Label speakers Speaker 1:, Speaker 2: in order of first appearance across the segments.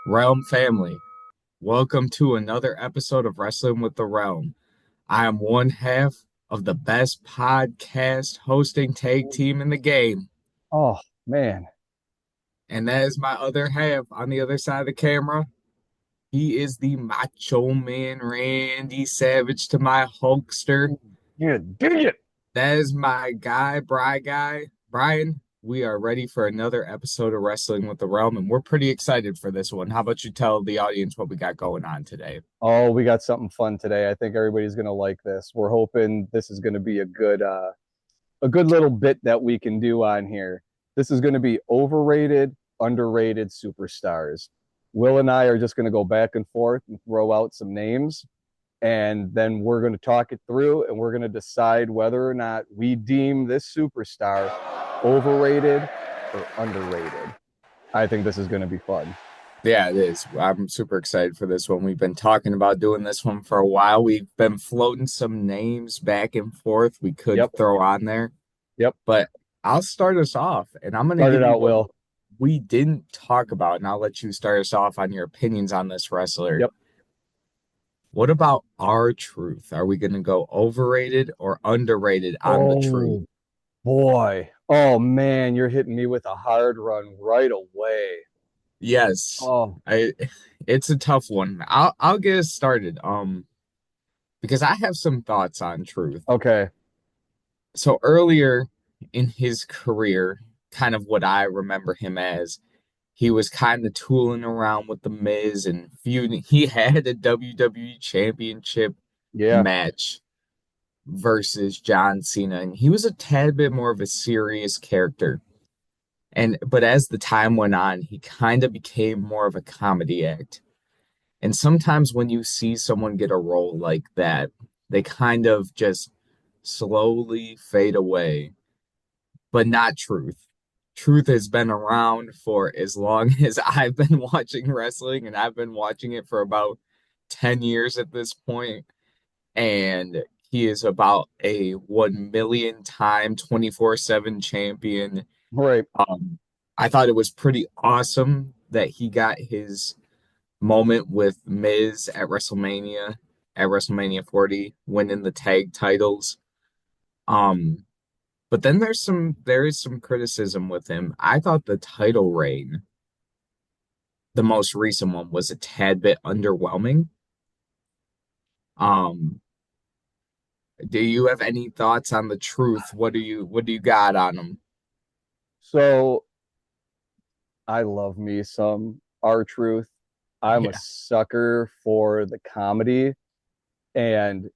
Speaker 1: Realm family, welcome to another episode of Wrestling with the Realm. I am one half of the best podcast hosting tag team in the game,
Speaker 2: Oh man.
Speaker 1: and that is my other half on the other side of the camera. He is the Macho Man Randy Savage to my Hulkster.
Speaker 2: Yeah, dig it.
Speaker 1: That is my guy, Brian. We are ready for another episode of Wrestling with the Realm, and we're pretty excited for this one. How about you tell the audience what we got going on today?
Speaker 2: Oh, we got something fun today. I think everybody's gonna like this. We're hoping this is gonna be a good little bit that we can do on here. This is gonna be overrated, underrated superstars. Will and I are just gonna go back and forth and throw out some names, and then we're gonna talk it through and we're gonna decide whether or not we deem this superstar overrated or underrated. I think this is gonna be fun.
Speaker 1: Yeah, it is. I'm super excited for this one. We've been talking about doing this one for a while. We've been floating some names back and forth we could
Speaker 2: Yep.
Speaker 1: throw on there,
Speaker 2: Yep.
Speaker 1: but I'll start us off and I'm going to
Speaker 2: Start
Speaker 1: give
Speaker 2: it
Speaker 1: you
Speaker 2: out,
Speaker 1: what
Speaker 2: Will.
Speaker 1: we didn't talk about, and I'll let you start us off on your opinions on this wrestler.
Speaker 2: Yep.
Speaker 1: What about R-Truth? Are we going to go overrated or underrated on the truth?
Speaker 2: Oh boy. Oh man, you're hitting me with a hard run right away.
Speaker 1: Yes.
Speaker 2: Oh,
Speaker 1: I it's a tough one. I'll get us started. Because I have some thoughts on Truth.
Speaker 2: okay.
Speaker 1: So earlier in his career, kind of what I remember him as, he was kind of tooling around with the Miz and feuding. He had a WWE Championship
Speaker 2: Yeah.
Speaker 1: match versus John Cena, and he was a tad bit more of a serious character. But as the time went on, he kind of became more of a comedy act. And sometimes when you see someone get a role like that, they kind of just slowly fade away, but not Truth. Truth has been around for as long as I've been watching wrestling, and I've been watching it for about 10 years at this point. And he is about a 1 million time 24/7 champion.
Speaker 2: Right.
Speaker 1: Um, I thought it was pretty awesome that he got his moment with Miz at WrestleMania 40, winning the tag titles. Um, but then there is some criticism with him. I thought the title reign, the most recent one, was a tad bit underwhelming. Um, do you have any thoughts on the truth? What do you got on him?
Speaker 2: So I love me some R-Truth. I'm a
Speaker 1: Yeah,
Speaker 2: sucker for the comedy, and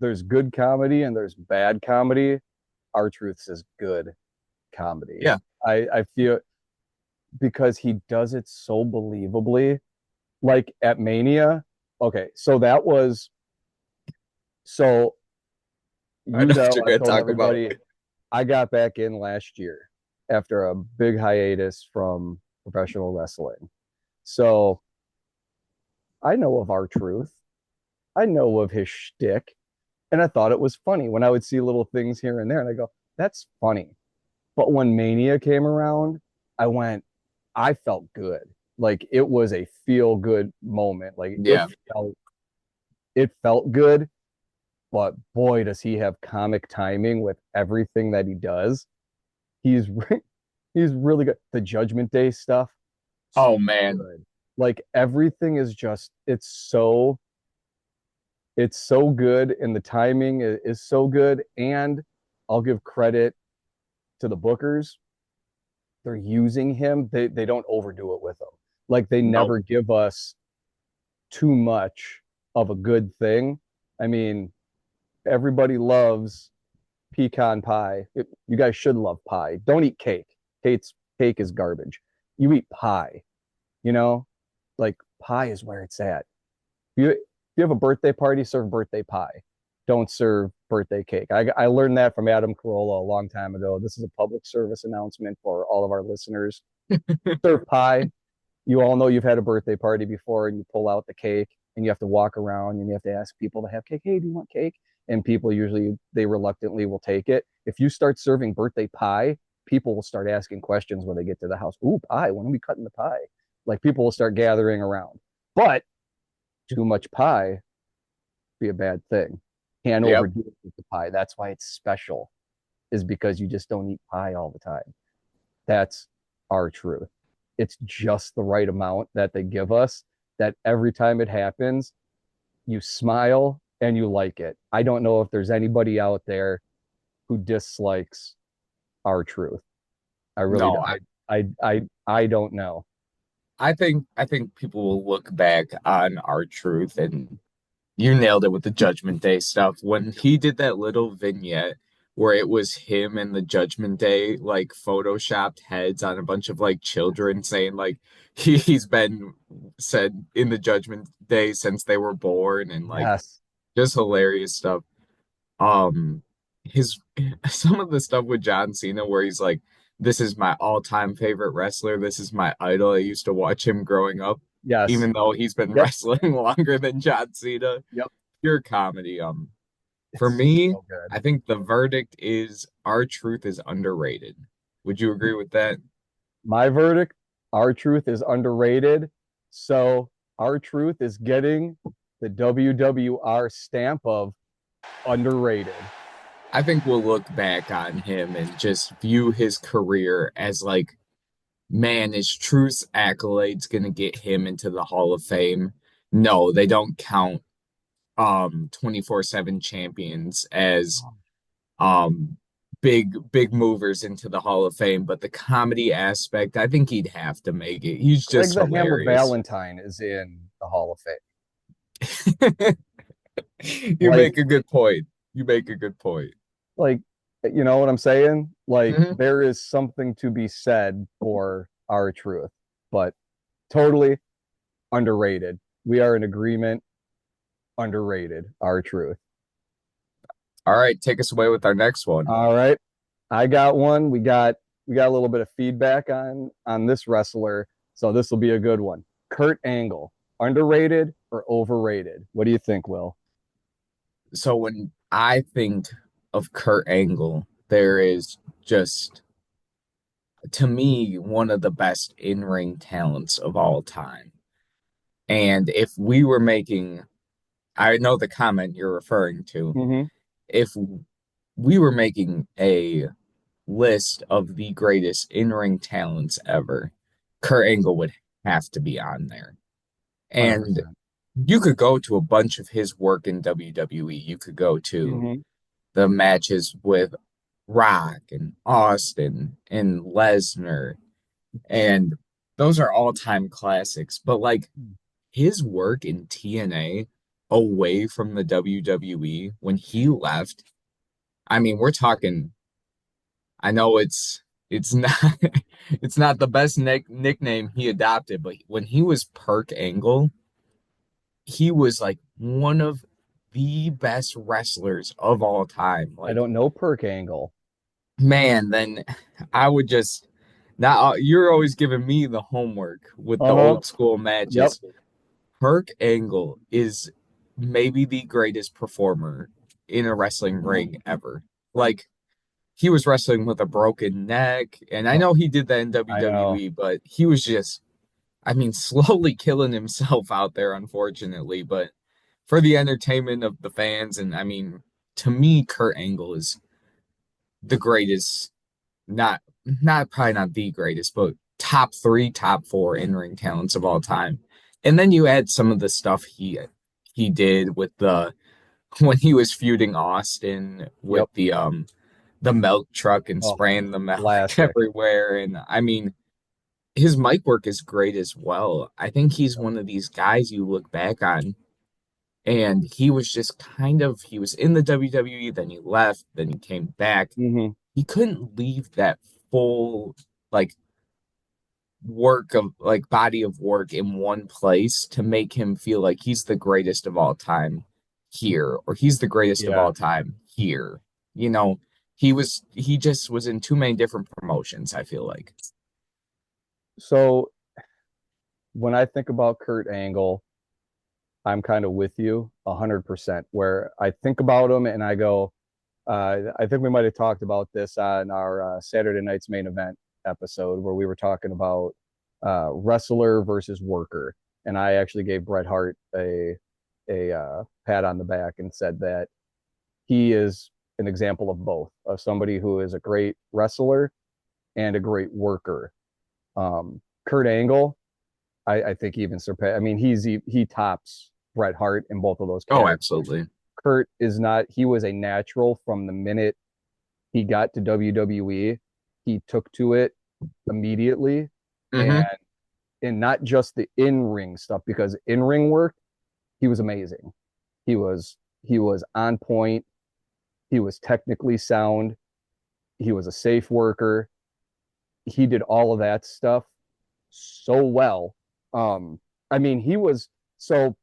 Speaker 2: there's good comedy and there's bad comedy. R-Truth is good comedy.
Speaker 1: yeah.
Speaker 2: I feel because he does it so believably. Like at Mania. Okay, so that was so
Speaker 1: I
Speaker 2: you
Speaker 1: know what
Speaker 2: know,
Speaker 1: you're
Speaker 2: I
Speaker 1: gonna
Speaker 2: told
Speaker 1: talk about.
Speaker 2: everybody I got back in last year after a big hiatus from professional wrestling. So I know of R-Truth. I know of his shtick. And I thought it was funny when I would see little things here and there. And I go, that's funny. But when Mania came around, I went, I felt good. Like it was a feel good moment. Like
Speaker 1: Yeah.
Speaker 2: it felt good. But boy, does he have comic timing with everything that he does. He's he's really good. The Judgment Day stuff,
Speaker 1: Oh
Speaker 2: so
Speaker 1: man.
Speaker 2: good. Like everything is just it's so good, and the timing is so good. And I'll give credit to the bookers. They're using him. They don't overdo it with him. Like they
Speaker 1: No.
Speaker 2: never give us too much of a good thing. I mean, everybody loves pecan pie. You guys should love pie. Don't eat cake. Cake is garbage. You eat pie. You know, like pie is where it's at. If you have a birthday party, serve birthday pie. Don't serve birthday cake. I learned that from Adam Carolla a long time ago. This is a public service announcement for all of our listeners. Serve pie. You all know you've had a birthday party before and you pull out the cake. and you have to walk around and you have to ask people to have cake. Hey, do you want cake? And people usually they reluctantly will take it. If you start serving birthday pie, people will start asking questions when they get to the house. Ooh, pie, when are we cutting the pie? Like people will start gathering around. But too much pie be a bad thing. Can't
Speaker 1: Yep.
Speaker 2: overdo it with the pie. That's why it's special, is because you just don't eat pie all the time. That's our truth. It's just the right amount that they give us, that every time it happens, you smile and you like it. I don't know if there's anybody out there who dislikes our truth. I really
Speaker 1: No,
Speaker 2: I don't know.
Speaker 1: I think people will look back on our truth, and you nailed it with the Judgment Day stuff. When he did that little vignette where it was him and the Judgment Day like photoshopped heads on a bunch of like children saying like he's been said in the Judgment Day since they were born, and like
Speaker 2: Yes.
Speaker 1: just hilarious stuff. Um his some of the stuff with John Cena where he's like, this is my all-time favorite wrestler. This is my idol. I used to watch him growing up,
Speaker 2: Yes.
Speaker 1: even though he's been
Speaker 2: Yep.
Speaker 1: wrestling longer than John Cena.
Speaker 2: Yep.
Speaker 1: Pure comedy. For
Speaker 2: It's
Speaker 1: me,
Speaker 2: so good.
Speaker 1: I think the verdict is our truth is underrated. Would you agree with that?
Speaker 2: My verdict, our truth is underrated. So our truth is getting the WWR stamp of underrated.
Speaker 1: I think we'll look back on him and just view his career as like, man, is Truth's accolades gonna get him into the Hall of Fame? No, they don't count 24/7 champions as um big movers into the Hall of Fame, but the comedy aspect, I think he'd have to make it. He's
Speaker 2: Greg
Speaker 1: just
Speaker 2: the Hammer
Speaker 1: hilarious.
Speaker 2: Valentine is in the Hall of Fame.
Speaker 1: You
Speaker 2: Like,
Speaker 1: make a good point. You make a good point.
Speaker 2: like, you know what I'm saying? Like,
Speaker 1: Mhm.
Speaker 2: there is something to be said for our truth, but totally underrated. We are in agreement. Underrated. Our truth.
Speaker 1: All right, take us away with our next one.
Speaker 2: All right. I got one. We got a little bit of feedback on this wrestler, so this will be a good one. Kurt Angle, underrated or overrated? What do you think, Will?
Speaker 1: So when I think of Kurt Angle, there is just, to me, one of the best in-ring talents of all time. And if we were making, I know the comment you're referring to,
Speaker 2: Mm-hmm.
Speaker 1: if we were making a list of the greatest in-ring talents ever, Kurt Angle would have to be on there. And
Speaker 2: 100%.
Speaker 1: you could go to a bunch of his work in WWE. You could go to
Speaker 2: Mm-hmm.
Speaker 1: the matches with Rock and Austin and Lesnar, and those are all-time classics. But like his work in TNA away from the WWE when he left, I mean, we're talking, I know it's not it's not the best nickname he adopted, but when he was Perk Angle, he was like one of the best wrestlers of all time.
Speaker 2: I
Speaker 1: Like,
Speaker 2: don't know Perk Angle.
Speaker 1: man, then I would just now you're always giving me the homework with the
Speaker 2: Uh-huh.
Speaker 1: old school
Speaker 2: Yep.
Speaker 1: matches. Perk Angle is maybe the greatest performer in a wrestling ring ever. Like, he was wrestling with a broken neck, and I
Speaker 2: Oh,
Speaker 1: know he did that in
Speaker 2: I know.
Speaker 1: WWE, but he was just, I mean, slowly killing himself out there, unfortunately. But for the entertainment of the fans, and I mean, to me, Kurt Angle is the greatest, not probably not the greatest, but top three, top four in-ring talents of all time. And then you add some of the stuff he did with the when he was feuding Austin with
Speaker 2: Yep.
Speaker 1: the milk truck and
Speaker 2: Oh,
Speaker 1: spraying the milk
Speaker 2: classic.
Speaker 1: everywhere. And I mean, his mic work is great as well. I think he's one of these guys you look back on, and he was just kind of, he was in the WWE, then he left, then he came back.
Speaker 2: Mm-hmm.
Speaker 1: He couldn't leave that full like work of like body of work in one place to make him feel like he's the greatest of all time here, or he's the greatest of
Speaker 2: Yeah.
Speaker 1: all time here. You know, he just was in too many different promotions, I feel like.
Speaker 2: So when I think about Kurt Angle, I'm kind of with you 100%. Where I think about him and I go, I think we might have talked about this on our Saturday night's main event episode where we were talking about wrestler versus worker, and I actually gave Bret Hart a pat on the back and said that he is an example of both, of somebody who is a great wrestler and a great worker. Kurt Angle, I think even surpass. I mean, he tops Bret Hart in both of those
Speaker 1: Oh,
Speaker 2: categories.
Speaker 1: absolutely.
Speaker 2: Kurt is not. He was a natural from the minute he got to WWE. He took to it immediately, and
Speaker 1: Hmm.
Speaker 2: not just the in ring stuff, because in ring work he was amazing. He was on point. He was technically sound. He was a safe worker. He did all of that stuff so well. Um, I mean, he was so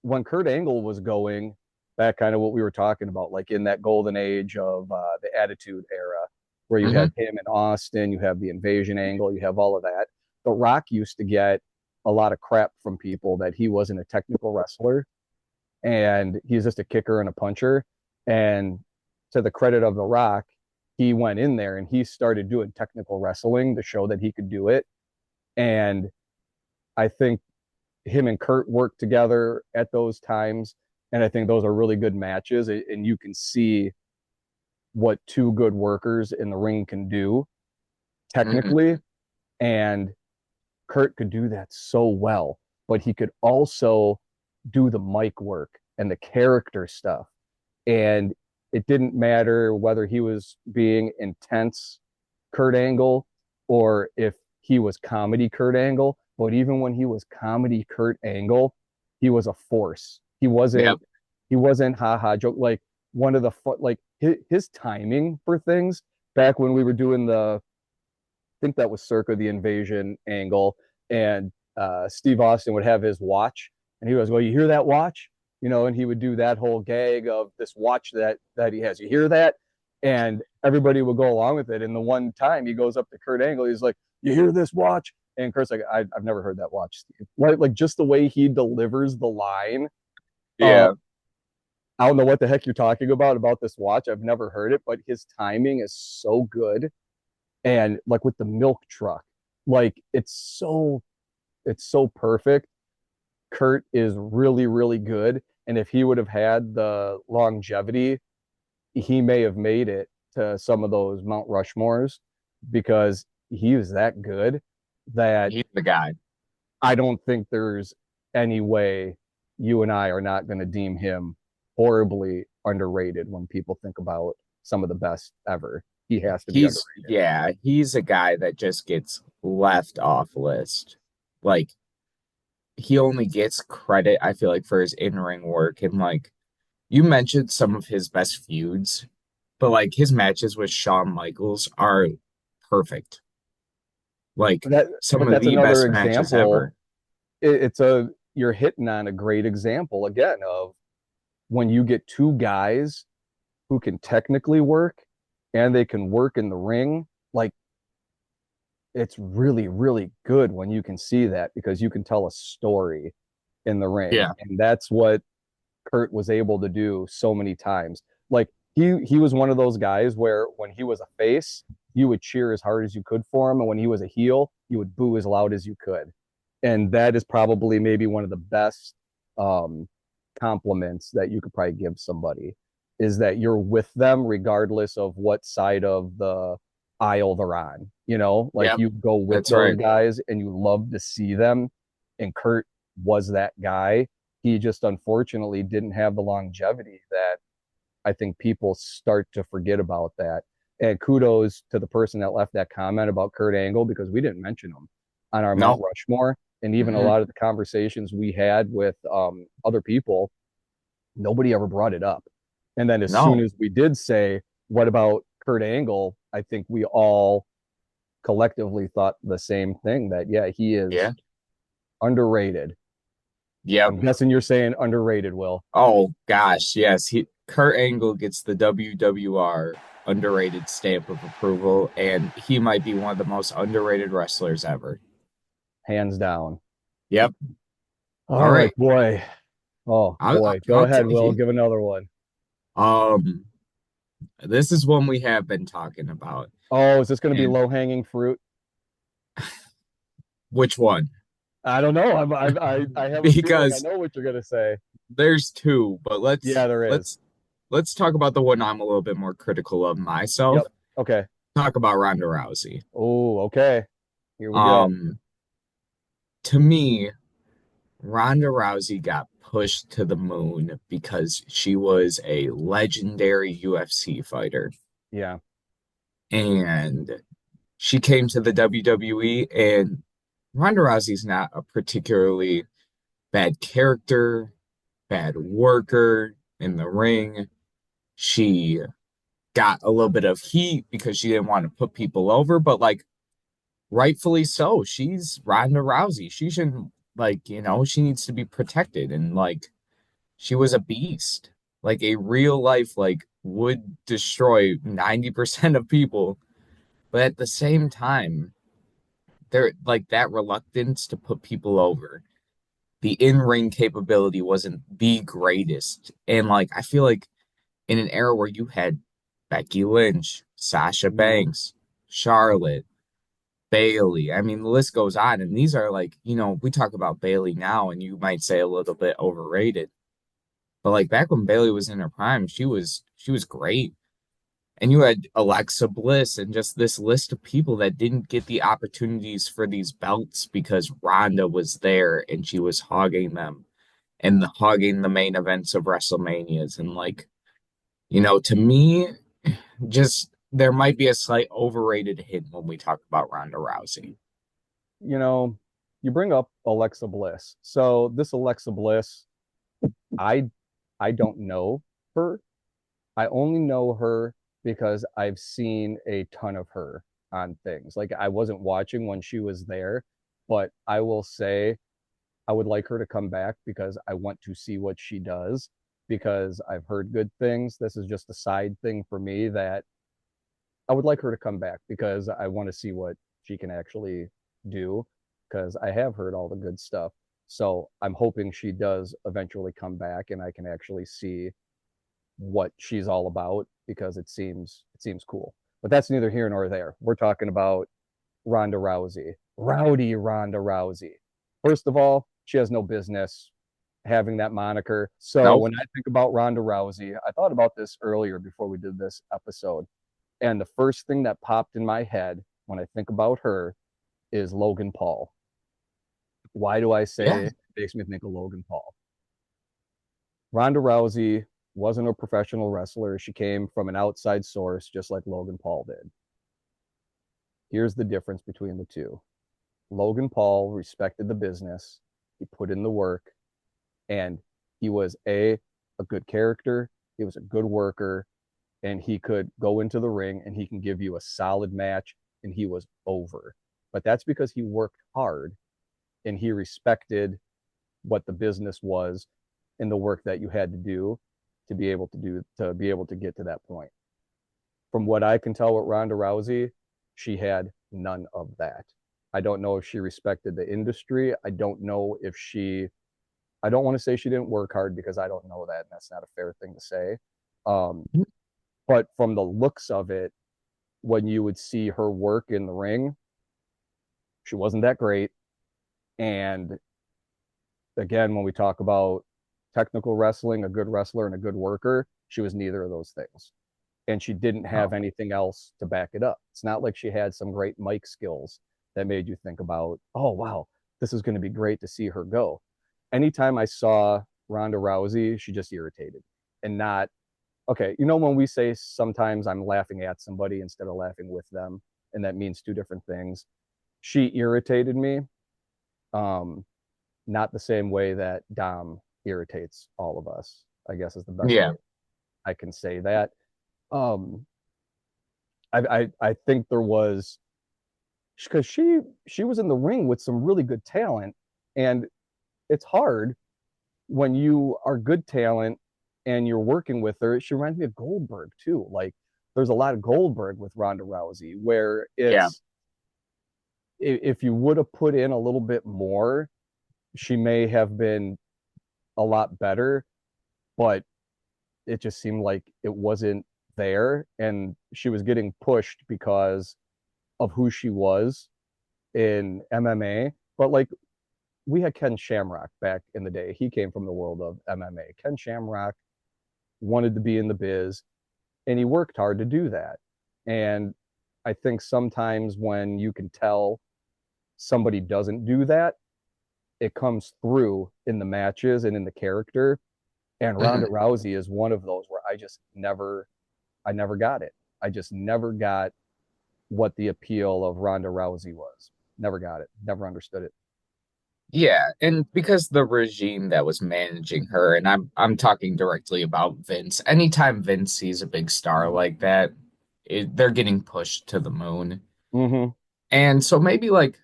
Speaker 2: when Kurt Angle was going back, kind of what we were talking about, like in that golden age of the Attitude Era, where you
Speaker 1: Hmm.
Speaker 2: had him in Austin, you have the invasion angle, you have all of that. The Rock used to get a lot of crap from people that he wasn't a technical wrestler and he's just a kicker and a puncher. And to the credit of The Rock, he went in there and he started doing technical wrestling to show that he could do it. And I think him and Kurt worked together at those times. And I think those are really good matches. And you can see what two good workers in the ring can do
Speaker 1: Hmm.
Speaker 2: technically. And Kurt could do that so well, but he could also do the mic work and the character stuff. And it didn't matter whether he was being intense Kurt Angle or if he was comedy Kurt Angle. But even when he was comedy Kurt Angle, he was a force. He
Speaker 1: Yep.
Speaker 2: wasn't he wasn't haha joke like one of the like his timing for things back when we were doing the think that was circa the invasion angle. And Steve Austin would have his watch, and he was, "Well, you hear that watch?" And he would do that whole gag of this watch that he has. You hear that? And everybody would go along with it. And the one time he goes up to Kurt Angle, he's like, "You hear this watch?" And Kurt's like, "I've never heard that watch, Steve." Like just the way he delivers the line. Uh,
Speaker 1: Yeah.
Speaker 2: I don't know what the heck you're talking about this watch. I've never heard it, but his timing is so good. And like with the milk truck, like it's so perfect. Kurt is really really good, and if he would have had the longevity, he may have made it to some of those Mount Rushmores, because he was that good that
Speaker 1: He's the guy.
Speaker 2: I don't think there's any way you and I are not going to deem him horribly underrated when people think about some of the best ever. He has to be underrated.
Speaker 1: He's a guy that just gets left off list. Like he only gets credit, I feel like, for his in-ring work. And like you mentioned some of his best feuds, but like his matches with Shawn Michaels are perfect. Like
Speaker 2: That,
Speaker 1: some
Speaker 2: but
Speaker 1: of
Speaker 2: that's
Speaker 1: the
Speaker 2: another
Speaker 1: best matches
Speaker 2: example.
Speaker 1: ever.
Speaker 2: It's a you're hitting on a great example again of when you get two guys who can technically work and they can work in the ring. Like it's really really good when you can see that, because you can tell a story in the ring,
Speaker 1: Yeah.
Speaker 2: and that's what Kurt was able to do so many times. Like he was one of those guys where when he was a face, you would cheer as hard as you could for him, and when he was a heel, you would boo as loud as you could. And that is probably maybe one of the best um, compliments that you could probably give somebody, is that you're with them regardless of what side of the aisle they're on. Like
Speaker 1: Yep.
Speaker 2: you go with
Speaker 1: That's
Speaker 2: those
Speaker 1: right.
Speaker 2: guys and you love to see them. And Kurt was that guy. He just unfortunately didn't have the longevity that I think people start to forget about that. And kudos to the person that left that comment about Kurt Angle, because we didn't mention him on our Mount
Speaker 1: No.
Speaker 2: Rushmore. And even a
Speaker 1: Hmm.
Speaker 2: lot of the conversations we had with other people, nobody ever brought it up. And then as soon
Speaker 1: No.
Speaker 2: as we did say, "What about Kurt Angle?" I think we all collectively thought the same thing, that, yeah, he
Speaker 1: Yeah.
Speaker 2: is underrated.
Speaker 1: Yep.
Speaker 2: I'm guessing you're saying underrated, Will.
Speaker 1: Oh gosh, yes. Kurt Angle gets the WWR underrated stamp of approval, and he might be one of the most underrated wrestlers ever.
Speaker 2: Hands down.
Speaker 1: Yep.
Speaker 2: All
Speaker 1: All
Speaker 2: right,
Speaker 1: right.
Speaker 2: boy. Oh boy. Go
Speaker 1: I'll
Speaker 2: ahead,
Speaker 1: tell
Speaker 2: Will.
Speaker 1: you.
Speaker 2: Give another one.
Speaker 1: Um, this is one we have been talking about.
Speaker 2: Oh, is this going to be
Speaker 1: And
Speaker 2: low hanging fruit?
Speaker 1: which one?
Speaker 2: I don't know. I have a feeling I
Speaker 1: Because
Speaker 2: know what you're going to say.
Speaker 1: there's two, but
Speaker 2: Yeah, there is.
Speaker 1: let's talk about the one I'm a little bit more critical of myself.
Speaker 2: Yep. Okay.
Speaker 1: Talk about Ronda Rousey.
Speaker 2: Oh, okay. Here we go.
Speaker 1: Um, to me, Ronda Rousey got pushed to the moon because she was a legendary UFC fighter.
Speaker 2: Yeah.
Speaker 1: And she came to the WWE, and Ronda Rousey's not a particularly bad character, bad worker in the ring. She got a little bit of heat because she didn't want to put people over, but like rightfully so. She's Ronda Rousey. She shouldn't she needs to be protected and like she was a beast. Like a real life would destroy 90% of people, but at the same time, there like that reluctance to put people over. The in-ring capability wasn't the greatest. And like I feel like in an era where you had Becky Lynch, Sasha
Speaker 2: Mhm.
Speaker 1: Banks, Charlotte, Bailey. I mean, the list goes on. And these are we talk about Bailey now and you might say a little bit overrated. But like back when Bailey was in her prime, she was great. And you had Alexa Bliss and just this list of people that didn't get the opportunities for these belts because Ronda was there and she was hogging them and hogging the main events of WrestleManias. And to me, just there might be a slight overrated hit when we talk about Ronda Rousey.
Speaker 2: You know, you bring up Alexa Bliss. So this Alexa Bliss, I I don't know her. I only know her because I've seen a ton of her on things. Like I wasn't watching when she was there, but I will say I would like her to come back because I want to see what she does because I've heard good things. This is just a side thing for me that I would like her to come back because I want to see what she can actually do because I have heard all the good stuff. So I'm hoping she does eventually come back and I can actually see what she's all about because it seems cool. But that's neither here nor there. We're talking about Ronda Rousey, rowdy Ronda Rousey. First of all, she has no business having that moniker. So
Speaker 1: Nope.
Speaker 2: when I think about Ronda Rousey, I thought about this earlier before we did this episode. And the first thing that popped in my head when I think about her is Logan Paul. Why do I say
Speaker 1: Yeah.
Speaker 2: it makes me think of Logan Paul? Ronda Rousey wasn't a professional wrestler. She came from an outside source, just like Logan Paul did. Here's the difference between the two. Logan Paul respected the business. He put in the work and he was a good character. He was a good worker and he could go into the ring and he can give you a solid match and he was over. But that's because he worked hard and he respected what the business was and the work that you had to do to be able to get to that point. From what I can tell with Ronda Rousey, she had none of that. I don't know if she respected the industry. I don't want to say she didn't work hard because I don't know that. And that's not a fair thing to say. Um, but from the looks of it, when you would see her work in the ring, she wasn't that great. And again, when we talk about technical wrestling, a good wrestler and a good worker, she was neither of those things. And she didn't have
Speaker 1: No.
Speaker 2: anything else to back it up. It's not like she had some great mic skills that made you think about, oh, wow, this is going to be great to see her go. Anytime I saw Ronda Rousey, she just irritated and not, okay, when we say sometimes I'm laughing at somebody instead of laughing with them, and that means two different things. She irritated me, um, not the same way that Dom irritates all of us, I guess is the best way
Speaker 1: Yeah.
Speaker 2: I can say that. Um, I think there was because she was in the ring with some really good talent, and it's hard when you are good talent and you're working with her. She reminds me of Goldberg too. Like there's a lot of Goldberg with Ronda Rousey where
Speaker 1: Yeah.
Speaker 2: it's if you would have put in a little bit more, she may have been a lot better, but it just seemed like it wasn't there. And she was getting pushed because of who she was in MMA. But like we had Ken Shamrock back in the day. He came from the world of MMA. Ken Shamrock wanted to be in the biz and he worked hard to do that. And I think sometimes when you can tell somebody doesn't do that, it comes through in the matches and in the character. And Ronda
Speaker 1: Mhm.
Speaker 2: Rousey is one of those where I never got it. I just never got what the appeal of Ronda Rousey was. Never got it. Never understood it.
Speaker 1: Yeah, and because the regime that was managing her, and I'm talking directly about Vince. Anytime Vince sees a big star like that, they're getting pushed to the moon.
Speaker 2: Mm-hmm.
Speaker 1: And so maybe like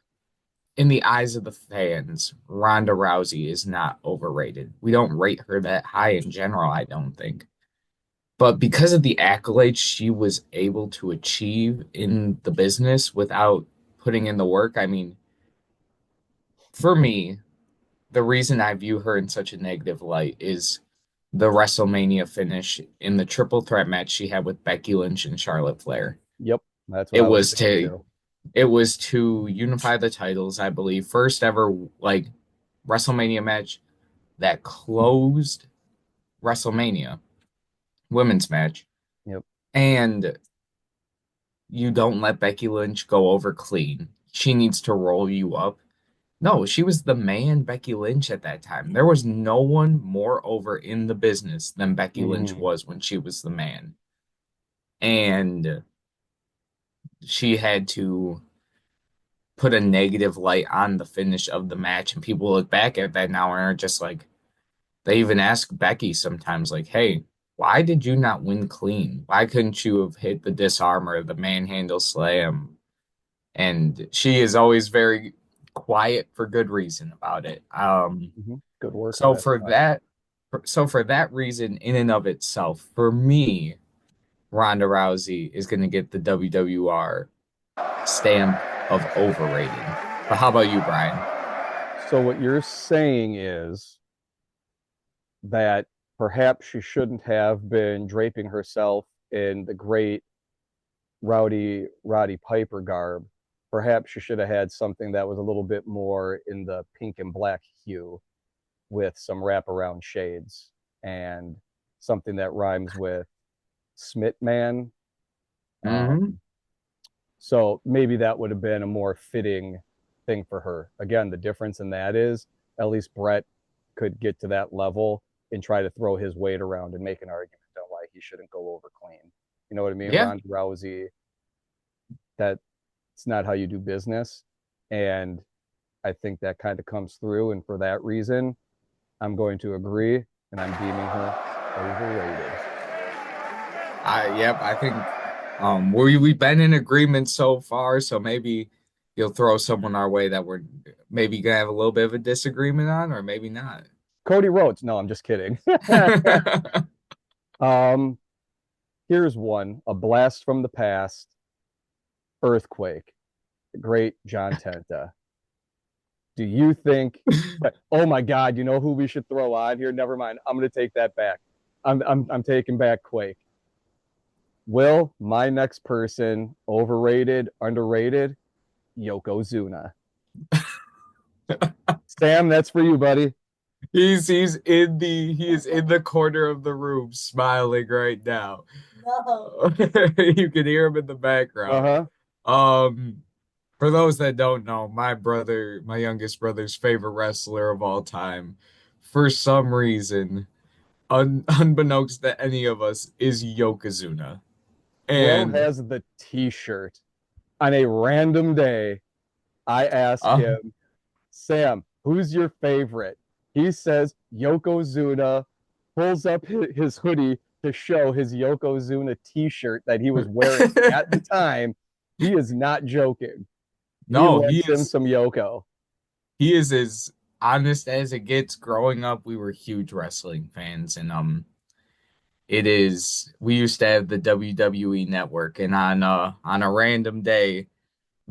Speaker 1: in the eyes of the fans, Ronda Rousey is not overrated. We don't rate her that high in general, I don't think. But because of the accolades she was able to achieve in the business without putting in the work, I mean, for me, the reason I view her in such a negative light is the WrestleMania finish in the triple threat match she had with Becky Lynch and Charlotte Flair.
Speaker 2: Yep. That's what
Speaker 1: It
Speaker 2: I was
Speaker 1: was
Speaker 2: thinking
Speaker 1: to
Speaker 2: too.
Speaker 1: it was to unify the titles, I believe, first ever like WrestleMania match that closed WrestleMania women's match.
Speaker 2: Yep.
Speaker 1: And you don't let Becky Lynch go over clean. She needs to roll you up. No, she was the man Becky Lynch at that time. There was no one more over in the business than Becky Lynch
Speaker 2: Mm-hmm.
Speaker 1: was when she was the man. And she had to put a negative light on the finish of the match. And people look back at that now and are just like, they even ask Becky sometimes, like, hey, why did you not win clean? Why couldn't you have hit the disarmor, the manhandle slam? And she is always very quiet for good reason about it.
Speaker 2: Mm-hmm. Good worker,
Speaker 1: So
Speaker 2: that's
Speaker 1: for
Speaker 2: why.
Speaker 1: that, so for that reason, in and of itself, for me, Ronda Rousey is going to get the WWR stamp of overrated. But how about you, Brian?
Speaker 2: So what you're saying is that perhaps she shouldn't have been draping herself in the great Roddy Piper garb. Perhaps she should have had something that was a little bit more in the pink and black hue with some wraparound shades and something that rhymes with Smitman.
Speaker 1: Hmm.
Speaker 2: Um, so maybe that would have been a more fitting thing for her. Again, the difference in that is at least Brett could get to that level and try to throw his weight around and make an argument on why he shouldn't go over clean. You know what I mean?
Speaker 1: Yeah,
Speaker 2: Ronda Rousey, that's not how you do business. And I think that kind of comes through. And for that reason, I'm going to agree and I'm deeming her overrated.
Speaker 1: yep, I think we've been in agreement so far, so maybe you'll throw someone our way that we're maybe gonna have a little bit of a disagreement on, or maybe not.
Speaker 2: Cody Rhodes. No, I'm just kidding. um, Here's one, a blast from the past, Earthquake, the great John Tenta. Do you think oh my God, you know who we should throw on here? Never mind. I'm gonna take that back. I'm taking back Quake. Will, my next person, overrated, underrated, Yokozuna. Sam, that's for you, buddy.
Speaker 1: He is in the corner of the room smiling right now. No. You can hear him in the background.
Speaker 2: Uh-huh.
Speaker 1: Um, for those that don't know, my youngest brother's favorite wrestler of all time, for some reason, unbeknownst to any of us, is Yokozuna.
Speaker 2: Will
Speaker 1: And
Speaker 2: has the t-shirt. On a random day, I ask
Speaker 1: uh,
Speaker 2: him, Sam, who's your favorite? He says Yokozuna, pulls up his hoodie to show his Yokozuna t-shirt that he was wearing at the time. He is not joking. He
Speaker 1: no,
Speaker 2: loves him some Yoko.
Speaker 1: he is as honest as it gets. Growing up, we were huge wrestling fans, and it is we used to have the WWE network, and on a random day,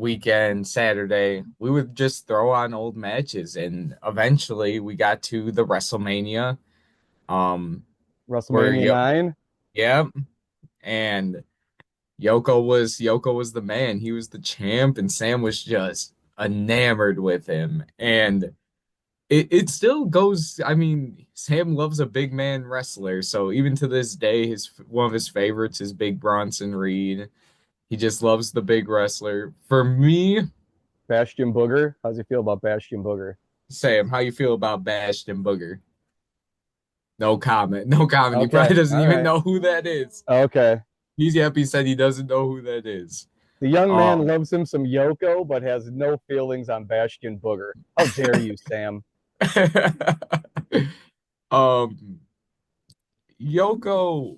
Speaker 1: weekend, Saturday, we would just throw on old matches, and eventually we got to the WrestleMania, um, where
Speaker 2: WrestleMania 9.
Speaker 1: yep, and Yoko was the man. He was the champ, and Sam was just enamored with him. And it still goes. I mean, Sam loves a big man wrestler, so even to this day, his one of his favorites is Big Bronson Reed. He just loves the big wrestler. For me,
Speaker 2: Bastion Booger. How's he feel about Bastion Booger?
Speaker 1: Sam, how you feel about Bastion Booger? No comment. No comment. He
Speaker 2: Okay.
Speaker 1: probably doesn't
Speaker 2: All
Speaker 1: even
Speaker 2: right.
Speaker 1: know who that is.
Speaker 2: Okay.
Speaker 1: He's happy said he doesn't know who that is.
Speaker 2: The young man
Speaker 1: Um,
Speaker 2: loves him some Yoko, but has no feelings on Bastion Booger. How dare you, Sam?
Speaker 1: um, Yoko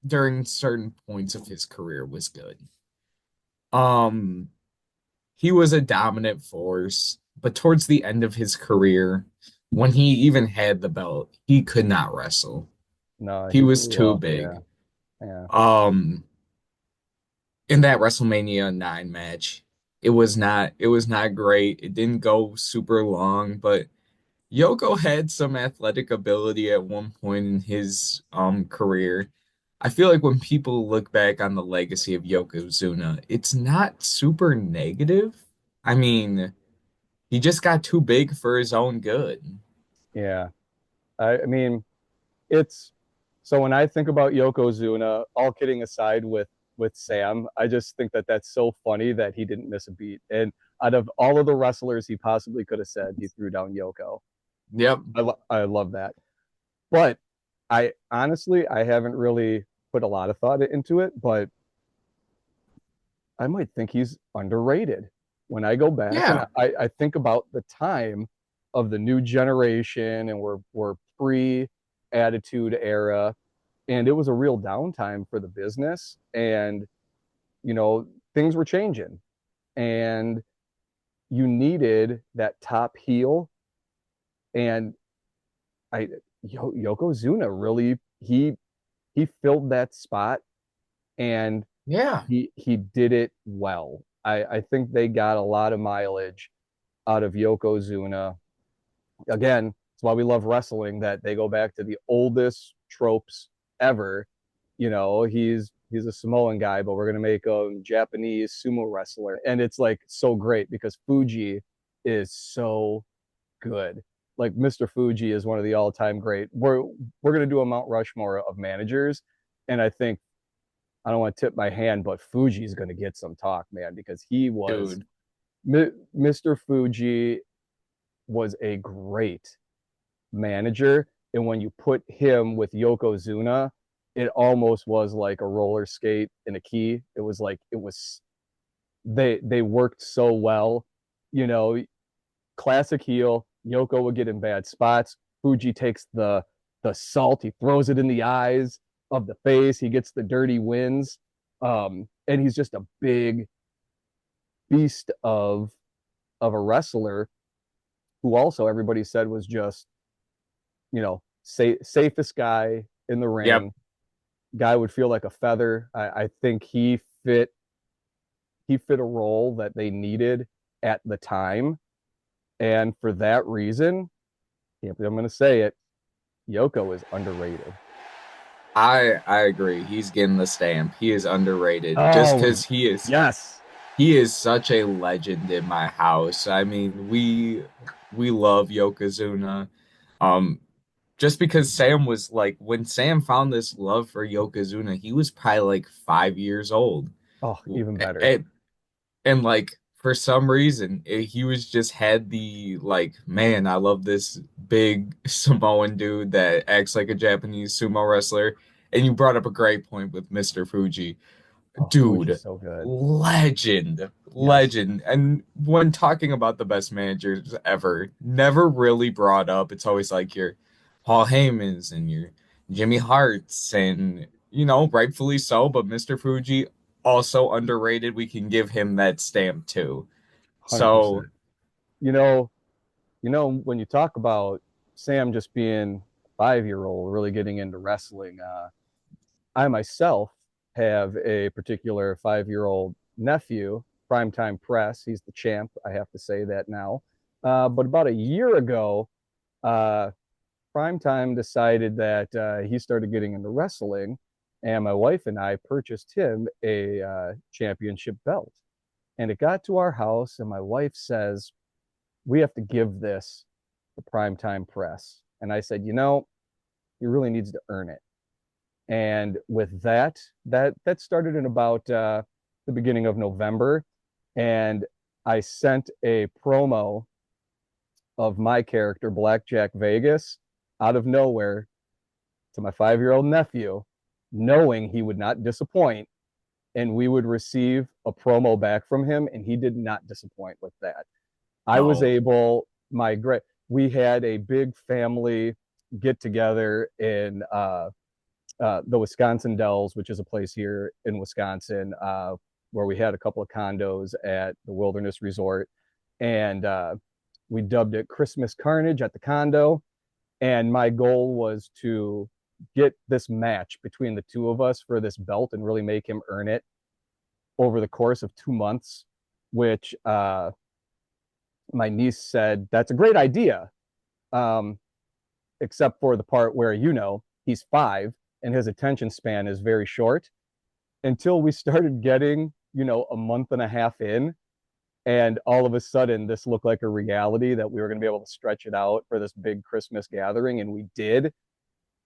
Speaker 1: during certain points of his career was good. Um, he was a dominant force, but towards the end of his career, when he even had the belt, he could not wrestle.
Speaker 2: No,
Speaker 1: He
Speaker 2: he
Speaker 1: was
Speaker 2: grew
Speaker 1: too
Speaker 2: up. Yeah.
Speaker 1: big.
Speaker 2: Yeah.
Speaker 1: Um, in that WrestleMania 9 match, it was not great. It didn't go super long, but Yoko had some athletic ability at one point in his career. I feel like when people look back on the legacy of Yokozuna, it's not super negative. I mean, he just got too big for his own good.
Speaker 2: Yeah. I mean, it's so when I think about Yokozuna, all kidding aside with Sam, I just think that that's so funny that he didn't miss a beat. And out of all of the wrestlers he possibly could have said, he threw down Yoko.
Speaker 1: Yep.
Speaker 2: I love that. But I honestly, I haven't really put a lot of thought into it, but I might think he's underrated. When I go back and
Speaker 1: Yeah.
Speaker 2: I think about the time of the new generation and we're pre attitude era, and it was a real downtime for the business. And, you know, things were changing and you needed that top heel. And I, Yokozuna really, he filled that spot and
Speaker 1: Yeah.
Speaker 2: he did it well. I think they got a lot of mileage out of Yokozuna. Again, it's why we love wrestling, that they go back to the oldest tropes ever. You know, he's a Samoan guy, but we're gonna make a Japanese sumo wrestler. And it's like so great because Fuji is so good. Like Mr. Fuji is one of the all-time great. We're gonna do a Mount Rushmore of managers, and I think I don't want to tip my hand, but Fuji's going to get some talk, man, because he was
Speaker 1: Dude.
Speaker 2: Mr. Fuji was a great manager, and when you put him with Yokozuna, it almost was like a roller skate and a key. It was like it was they worked so well, you know. Classic heel. Yoko would get in bad spots. Fuji takes the salt, he throws it in the eyes of the face. He gets the dirty wins, and he's just a big beast of a wrestler who also everybody said was just safest guy in the
Speaker 1: Yep.
Speaker 2: ring. Guy would feel like a feather. I think he fit a role that they needed at the time, and for that reason, I'm going to say it. Yoko is underrated.
Speaker 1: I agree. He's getting the stamp. He is underrated just
Speaker 2: Oh,
Speaker 1: because
Speaker 2: yes.
Speaker 1: he is such a legend in my house. I mean, we love Yokozuna. Um, just because Sam was like when Sam found this love for Yokozuna, he was probably like 5 years old.
Speaker 2: Oh, even better.
Speaker 1: And, and like for some reason, he was just had the like, man, I love this big Samoan dude that acts like a Japanese sumo wrestler. And you brought up a great point with Mr. Fuji.
Speaker 2: Oh, Fuji's
Speaker 1: Dude,
Speaker 2: so good.
Speaker 1: legend,
Speaker 2: Yes,
Speaker 1: legend. And when talking about the best managers ever, never really brought up. It's always like your Paul Heyman's and your Jimmy Hart's, and rightfully so. But Mr. Fuji also underrated. We can give him that stamp too.
Speaker 2: 100%.
Speaker 1: So,
Speaker 2: You know, when you talk about Sam just being a 5-year old, really getting into wrestling, I myself have a particular 5-year old nephew. Primetime Press. He's the champ. I have to say that now. But about a year ago, uh, Primetime decided that he started getting into wrestling, and my wife and I purchased him a championship belt. And it got to our house, and my wife says, "We have to give this to Primetime Press." And I said, he really needs to earn it. And with that started in about the beginning of November, and I sent a promo of my character Blackjack Vegas out of nowhere to my 5-year-old nephew, knowing he would not disappoint, and we would receive a promo back from him, and he did not disappoint with that. I was
Speaker 1: Oh,
Speaker 2: able, my great, we had a big family get together in the Wisconsin Dells, which is a place here in Wisconsin, where we had a couple of condos at the Wilderness Resort. And we dubbed it Christmas Carnage at the condo. And my goal was to get this match between the two of us for this belt and really make him earn it over the course of 2 months, which my niece said, "That's a great idea." Um, Except for the part where, he's 5 and his attention span is very short, until we started getting, a month and a half in. And all of a sudden, this looked like a reality that we were going to be able to stretch it out for this big Christmas gathering. And we did.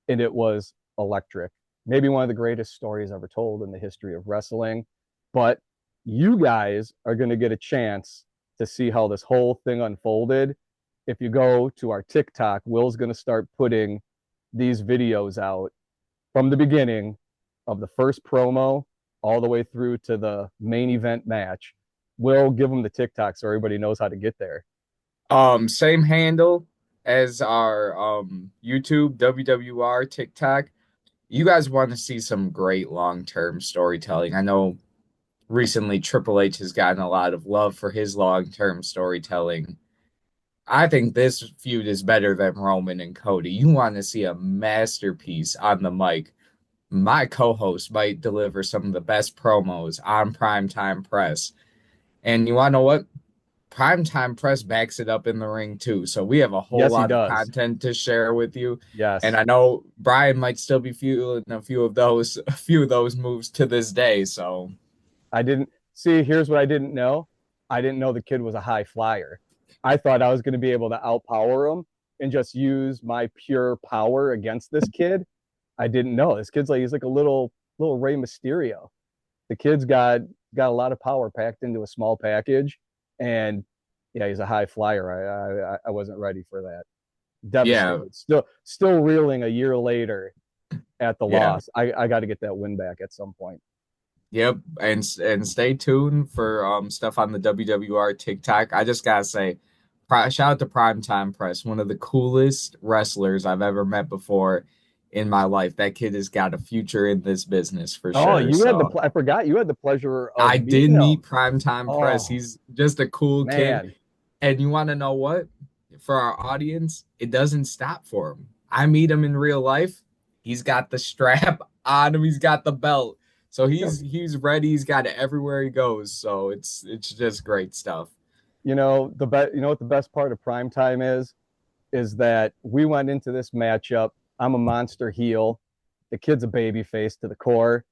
Speaker 2: And it was electric. Maybe one of the greatest stories ever told in the history of wrestling. But you guys are going to get a chance to see how this whole thing unfolded. If you go to our TikTok, Will's going to start putting these videos out from the beginning of the first promo all the way through to the main event match. Will, give them the TikTok so everybody knows how to get there.
Speaker 1: same handle as our YouTube, WWR, TikTok. You guys want to see some great long-term storytelling. I know recently Triple H has gotten a lot of love for his long-term storytelling. I think this feud is better than Roman and Cody. You want to see a masterpiece on the mic. My co-host might deliver some of the best promos on Primetime Press. And you want to know what? Primetime Press backs it up in the ring too. So we have a whole
Speaker 2: Yes, he
Speaker 1: lot of
Speaker 2: does.
Speaker 1: content to share with you. And
Speaker 2: Yes.
Speaker 1: I know Brian might still be feeling a few of those moves to this day. So
Speaker 2: I didn't see. Here's what I didn't know. I didn't know the kid was a high flyer. I thought I was going to be able to outpower him and just use my pure power against this kid. I didn't know this kid's like, he's like a little Rey Mysterio. The kid's got a lot of power packed into a small package, and yeah, he's a high flyer. I wasn't ready for that.
Speaker 1: yeah,
Speaker 2: Devastated. Still reeling a year later at the
Speaker 1: yeah.
Speaker 2: loss. I got to get that win back at some point.
Speaker 1: Yep, and stay tuned for stuff on the WWR TikTok. I just gotta say, shout out to Primetime Press, one of the coolest wrestlers I've ever met before in my life. That kid has got a future in this business for
Speaker 2: Oh,
Speaker 1: sure.
Speaker 2: you had
Speaker 1: So
Speaker 2: I forgot you had the pleasure
Speaker 1: I
Speaker 2: of
Speaker 1: did
Speaker 2: meeting
Speaker 1: meet
Speaker 2: him.
Speaker 1: Primetime Press.
Speaker 2: Oh,
Speaker 1: He's just a cool kid.
Speaker 2: man.
Speaker 1: And you want to know what? For our audience, it doesn't stop for him. I meet him in real life. He's got the strap on him. He's got the belt. So
Speaker 2: You know,
Speaker 1: he's ready. He's got it everywhere he goes. So it's just great stuff.
Speaker 2: you know what the best part of prime time is that we went into this matchup. I'm a monster heel. The kid's a baby face to the core.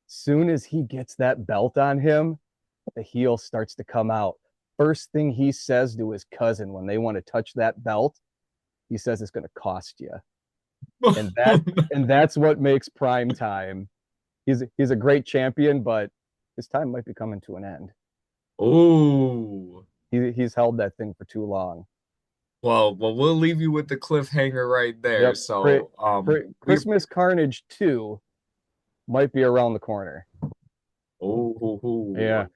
Speaker 2: Soon as he gets that belt on him, the heel starts to come out. First thing he says to his cousin when they want to touch that belt, he says it's going to cost you. And that's what makes prime time. He's a great champion, but his time might be coming to an end.
Speaker 1: Oh,
Speaker 2: He's held that thing for too long.
Speaker 1: well, we'll leave you with the cliffhanger right there.
Speaker 2: Yep.
Speaker 1: So, we
Speaker 2: Christmas Carnage 2 might be around the corner.
Speaker 1: oh,
Speaker 2: Yeah,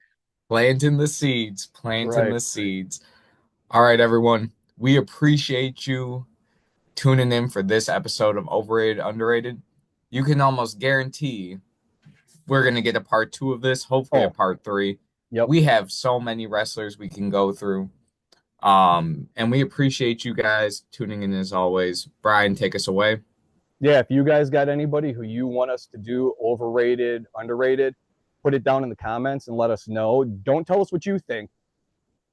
Speaker 1: planting the seeds, planting
Speaker 2: right.
Speaker 1: the seeds. All right, everyone. We appreciate you tuning in for this episode of Overrated, Underrated. You can almost guarantee we're going to get a part two of this, hopefully a
Speaker 2: Oh,
Speaker 1: part three.
Speaker 2: yep.
Speaker 1: We have so many wrestlers we can go through. And we appreciate you guys tuning in as always. Brian, take us away.
Speaker 2: Yeah, if you guys got anybody who you want us to do overrated, underrated, put it down in the comments and let us know. Don't tell us what you think.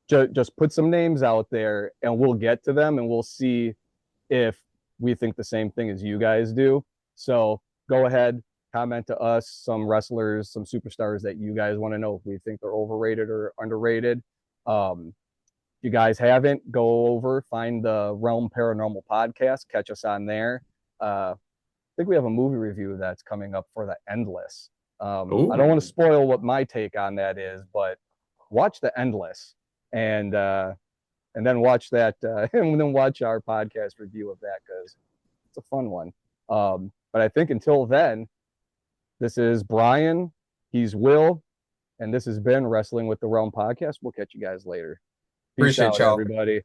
Speaker 2: Just put some names out there and we'll get to them and we'll see if we think the same thing as you guys do. So go ahead, comment to us some wrestlers, some superstars that you guys want to know if we think they're overrated or underrated. If you guys haven't, go over, find the Realm Paranormal podcast, catch us on there. I think we have a movie review that's coming up for The Endless. I don't want to
Speaker 1: Ooh.
Speaker 2: spoil what my take on that is, but watch The Endless and then watch that and then watch our podcast review of that because it's a fun one. But I think until then, this is Brian, he's Will, and this has been Wrestling with the Realm podcast. We'll catch you guys later. Peace
Speaker 1: Appreciate
Speaker 2: out,
Speaker 1: y'all.
Speaker 2: everybody.